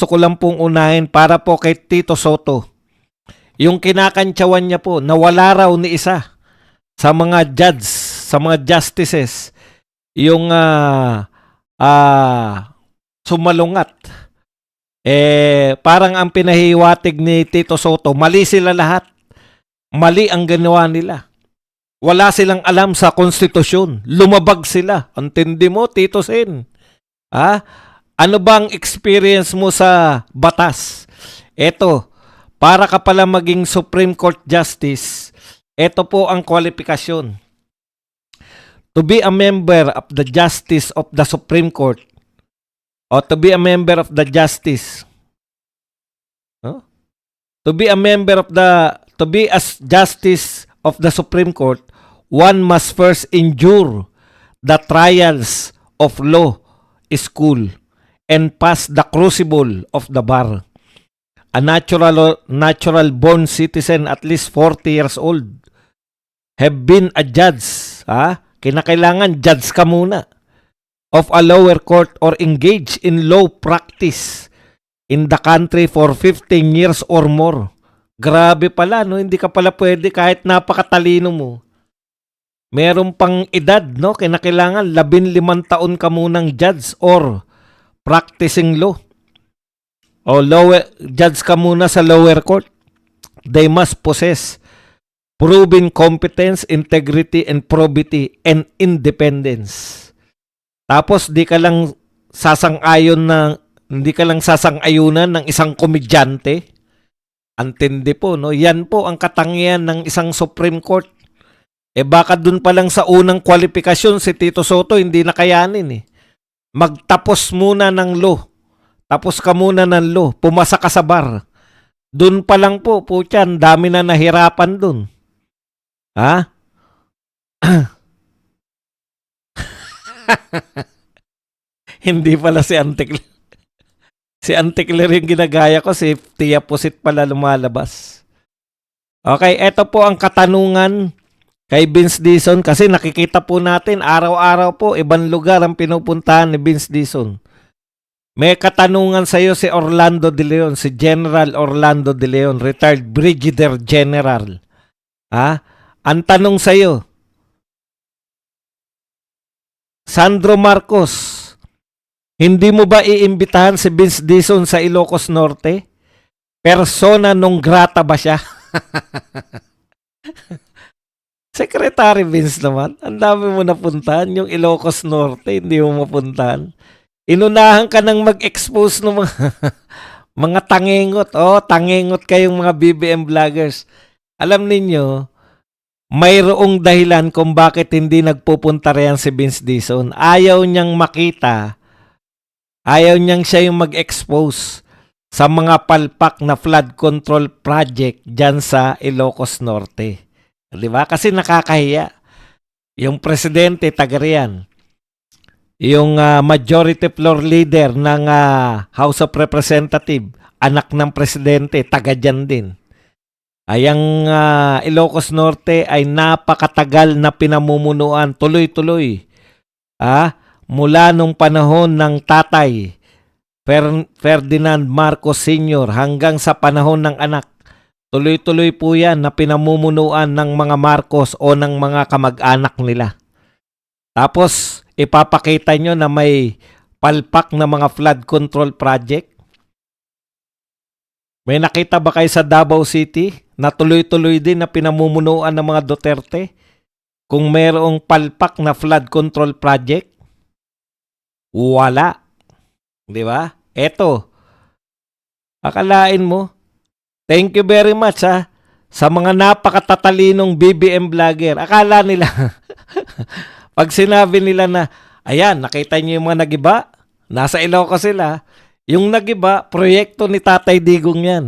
gusto ko lang pong unahin para po kay Tito Soto. Yung kinakantsawan niya po, nawala raw ni isa sa mga judge, sa mga justices, yung sumalungat. Parang ang pinahiwatig ni Tito Soto, mali sila lahat. Mali ang ginawa nila. Wala silang alam sa konstitusyon. Lumabag sila. Antindi mo, Tito Sen. Ha? Ano bang experience mo sa batas? Eto, para ka pala maging Supreme Court Justice, eto po ang kwalifikasyon. To be a member of the Justice of the Supreme Court, o to be a member of the Justice, to be a member of to be as Justice of the Supreme Court, one must first endure the trials of law school and pass the crucible of the bar. A natural born citizen at least 40 years old have been a judge. Kinakailangan judge ka muna of a lower court or engage in law practice in the country for 15 years or more. Grabe pala, no? Hindi ka pala pwede kahit napakatalino mo. Meron pang edad, no? Kinakailangan 15 taon ka munang judge or practicing law. O judge ka muna sa lower court. They must possess proven competence, integrity, and probity, and independence. Tapos hindi ka lang sasang-ayunan ng isang komedyante. Antindi po, no? Yan po ang katangian ng isang Supreme Court. Baka dun pa lang sa unang kwalifikasyon si Tito Soto hindi nakayanin eh. Magtapos muna ng law. Tapos ka muna ng law. Pumasa ka sa bar. Dun pa lang po, putyan, dami na nahirapan dun. Ha? Hindi pala si Antikler. Si Antikler yung ginagaya ko, si Tia Pusit pala lumalabas. Okay, eto po ang katanungan kay Vince Dizon kasi nakikita po natin araw-araw po ibang lugar ang pinupuntahan ni Vince Dizon. May katanungan sa iyo si Orlando De Leon, si General Orlando De Leon, retired Brigadier General. Ang tanong sa iyo, Sandro Marcos, hindi mo ba iimbitahan si Vince Dizon sa Ilocos Norte? Persona non grata ba siya? Secretary Vince naman, ang dami mo napuntahan. Yung Ilocos Norte, hindi mo mapuntahan. Inunahan ka nang mag-expose ng mga tangengot. Tangengot kayong mga BBM vloggers. Alam ninyo, mayroong dahilan kung bakit hindi nagpupunta riyan si Vince Dizon. Ayaw niyang makita. Ayaw niyang siya yung mag-expose sa mga palpak na flood control project dyan sa Ilocos Norte. Diba? Kasi nakakahiya. Yung presidente, taga riyan. Yung majority floor leader ng House of Representatives, anak ng presidente, taga dyan din. Ang Ilocos Norte ay napakatagal na pinamumunuan, tuloy-tuloy. Mula nung panahon ng tatay, Ferdinand Marcos Sr. hanggang sa panahon ng anak. Tuloy-tuloy po yan na pinamumunuan ng mga Marcos o ng mga kamag-anak nila. Tapos, ipapakita nyo na may palpak na mga flood control project. May nakita ba kayo sa Davao City na tuloy-tuloy din na pinamumunuan ng mga Duterte? Kung mayroong palpak na flood control project? Wala. Di ba? Eto. Akalain mo, thank you very much sa mga napakatatalinong BBM vlogger. Akala nila, pag sinabi nila na, ayan, nakita niyo yung mga nagiba, nasa Ilocos sila, yung nagiba, proyekto ni Tatay Digong yan.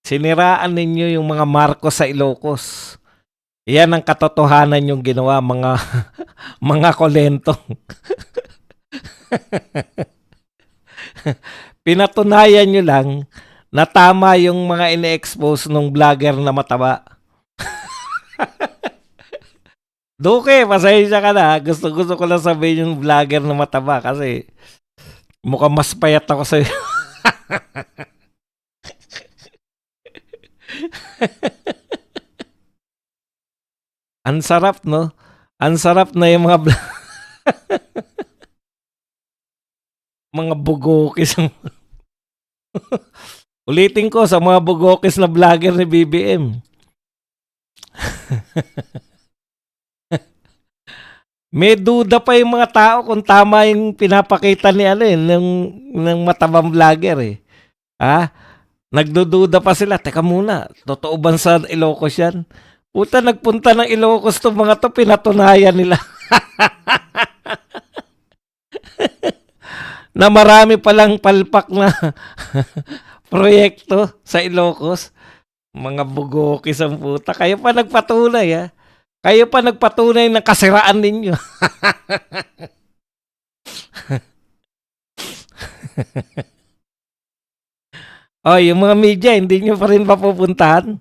Siniraan ninyo yung mga Marcos sa Ilocos. Yan ang katotohanan yung ginawa, mga kolentong. Pinatunayan nyo lang na tama yung mga ine-expose ng vlogger na mataba. Duke, pasensya ka na. Gusto ko lang sabihin yung vlogger na mataba kasi Mukhang mas payat ako sa'yo. Ang sarap, no? Ang sarap na yung mga bugokis. Ulitin ko sa mga bugokis na vlogger ni BBM. May duda pa yung mga tao kung tama yung pinapakita ni ng matabang vlogger eh. Ha? Nagdududa pa sila. Teka muna, totoo ba sa Ilocos yan? Puta, nagpunta ng Ilocos to mga to, pinatunayan nila. Na marami palang palpak na proyekto sa Ilocos. Mga bugokis ang puta. Kayo pa nagpatunay ha. Kayo pa nagpatunay ng kasiraan ninyo. Oh, yung mga media, hindi nyo pa rin mapupuntahan.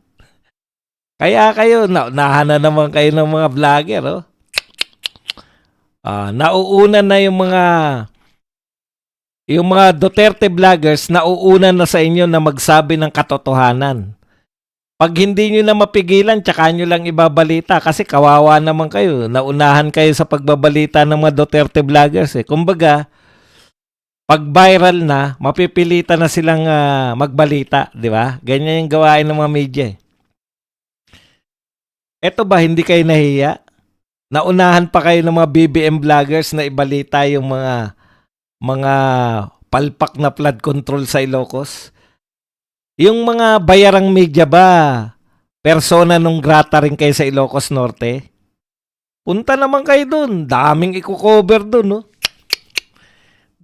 Kaya kayo, naunahan na naman kayo ng mga vlogger, oh. Nauuna na yung mga Duterte vloggers, nauuna na sa inyo na magsabi ng katotohanan. Pag hindi nyo na mapigilan, tsaka nyo lang ibabalita kasi kawawa naman kayo. Naunahan kayo sa pagbabalita ng mga Duterte vloggers eh. Kumbaga, pag viral na, mapipilitan na silang magbalita, di ba? Ganyan yung gawain ng mga media eh. Eto ba, hindi kayo nahiya? Naunahan pa kayo ng mga BBM vloggers na ibalita yung mga palpak na flood control sa Ilocos? Yung mga bayarang media ba, persona nung grata rin kayo sa Ilocos Norte? Punta naman kayo dun. Daming i-cover dun, no?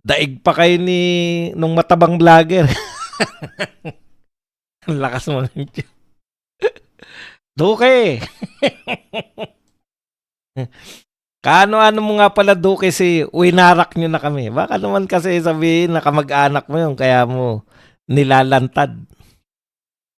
Daig pa kayo nung matabang vlogger. Ang lakas mo ng Duke. Kaano-ano mo nga pala Duke si winarak nyo na kami. Baka naman kasi sabihin na kamag-anak mo yun kaya mo nilalantad.